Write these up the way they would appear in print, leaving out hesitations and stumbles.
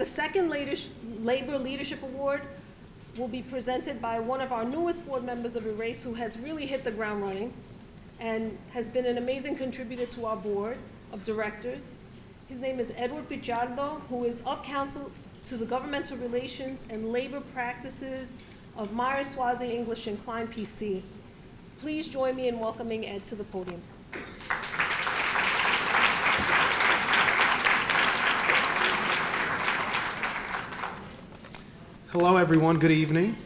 The second Labor Leadership Award will be presented by one of our newest board members of Erase, who has really hit the ground running and has been an amazing contributor to our board of directors. His name is Edward Pichardo, who is of counsel to the Governmental Relations and Labor Practices of Myers, Swazi, English, and Klein PC. Please join me in welcoming Ed to the podium. Hello, everyone. Good evening.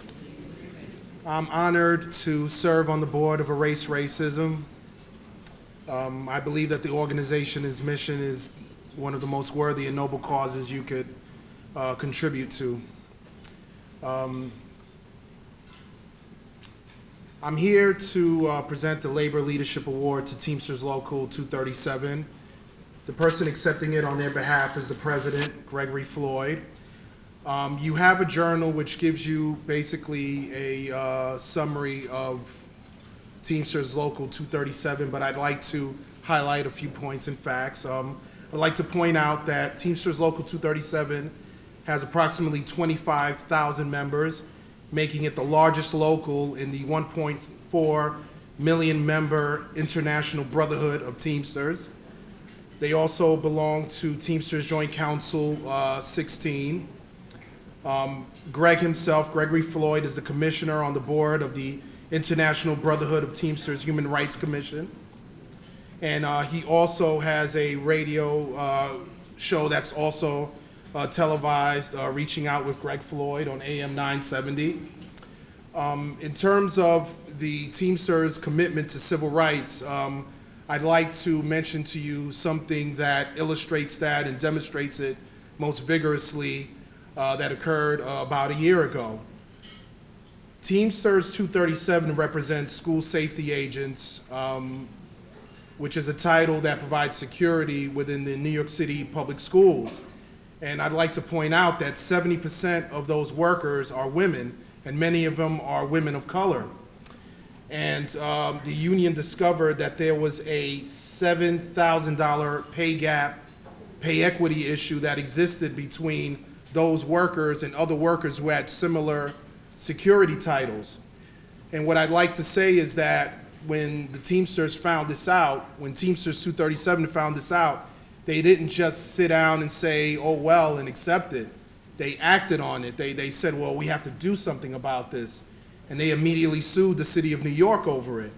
I'm honored to serve on the board of Erase Racism. I believe that the organization's mission is one of the most worthy and noble causes you could contribute to. I'm here to present the Labor Leadership Award to Teamsters Local 237. The person accepting it on their behalf is the president, Gregory Floyd. You have a journal which gives you basically a summary of Teamsters Local 237, but I'd like to highlight a few points and facts. I'd like to point out that Teamsters Local 237 has approximately 25,000 members, making it the largest local in the 1.4 million member International Brotherhood of Teamsters. They also belong to Teamsters Joint Council 16. Greg himself, Gregory Floyd, is the commissioner on the board of the International Brotherhood of Teamsters Human Rights Commission. And he also has a radio show that's also televised, Reaching Out with Greg Floyd on AM 970. In terms of the Teamsters' commitment to civil rights, I'd like to mention to you something that illustrates that and demonstrates it most vigorously that occurred about a year ago. Teamsters 237 represents school safety agents, which is a title that provides security within the New York City public schools. And I'd like to point out that 70% of those workers are women, and many of them are women of color. And the union discovered that there was a $7,000 pay gap, pay equity issue that existed between those workers and other workers who had similar security titles. And what I'd like to say is that when the Teamsters found this out, when Teamsters 237 found this out, they didn't just sit down and say, oh well, and accept it. They acted on it. They said, well, we have to do something about this. And they immediately sued the city of New York over it.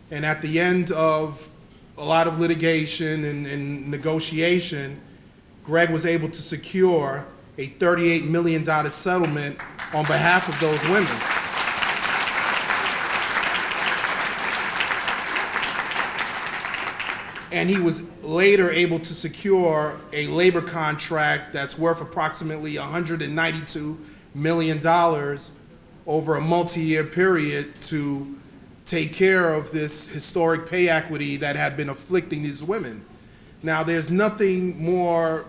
And at the end of a lot of litigation and negotiation, Greg was able to secure a $38 million settlement on behalf of those women. And he was later able to secure a labor contract that's worth approximately $192 million over a multi-year period to take care of this historic pay equity that had been afflicting these women. Now, there's nothing more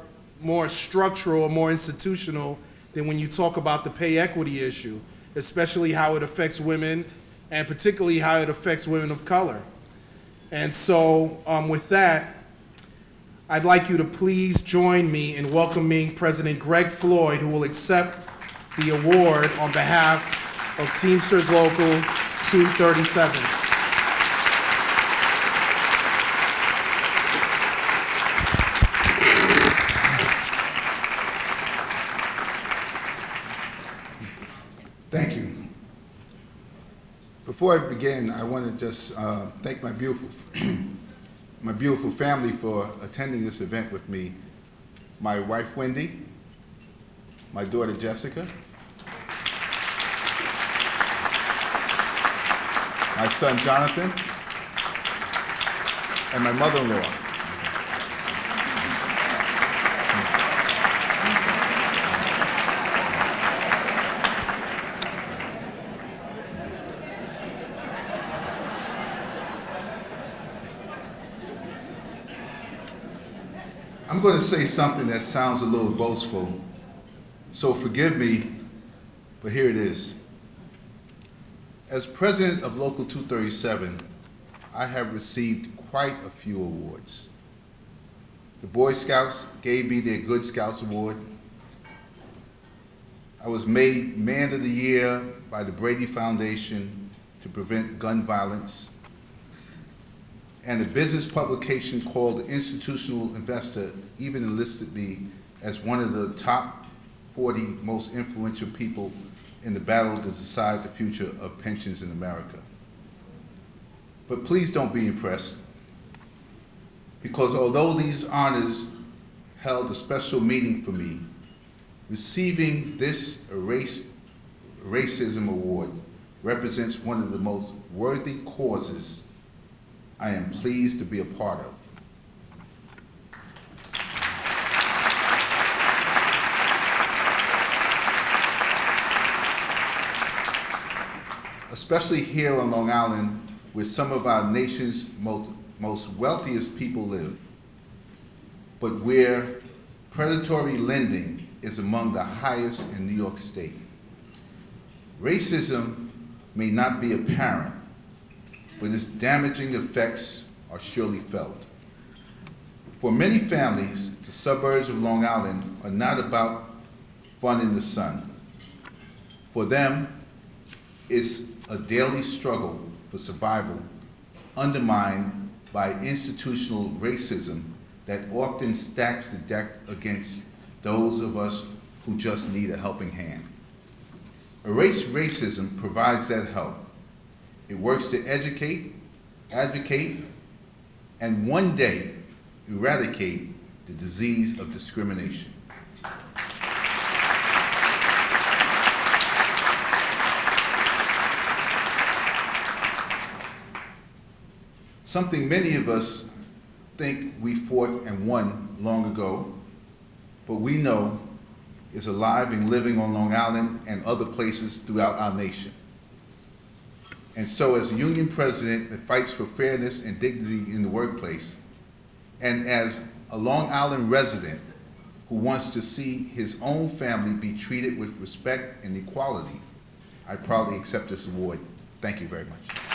structural or more institutional than when you talk about the pay equity issue, especially how it affects women, and particularly how it affects women of color. And so with that, I'd like you to please join me in welcoming President Greg Floyd, who will accept the award on behalf of Teamsters Local 237. Thank you. Before I begin, I want to just thank my beautiful family for attending this event with me. My wife, Wendy, my daughter, Jessica, my son, Jonathan, and my mother-in-law. I'm going to say something that sounds a little boastful, so forgive me, but here it is. As president of Local 237, I have received quite a few awards. The Boy Scouts gave me their Good Scouts Award. I was made Man of the Year by the Brady Foundation to prevent gun violence. And a business publication called The Institutional Investor even enlisted me as one of the top 40 most influential people in the battle to decide the future of pensions in America. But please don't be impressed, because although these honors held a special meaning for me, receiving this racism award represents one of the most worthy causes I am pleased to be a part of. Especially here on Long Island, where some of our nation's most wealthiest people live, but where predatory lending is among the highest in New York State. Racism may not be apparent, but its damaging effects are surely felt. For many families, the suburbs of Long Island are not about fun in the sun. For them, it's a daily struggle for survival, undermined by institutional racism that often stacks the deck against those of us who just need a helping hand. Erase racism provides that help. It works to educate, advocate, and one day eradicate the disease of discrimination. Something many of us think we fought and won long ago, but we know is alive and living on Long Island and other places throughout our nation. And so as a union president that fights for fairness and dignity in the workplace, and as a Long Island resident who wants to see his own family be treated with respect and equality, I proudly accept this award. Thank you very much.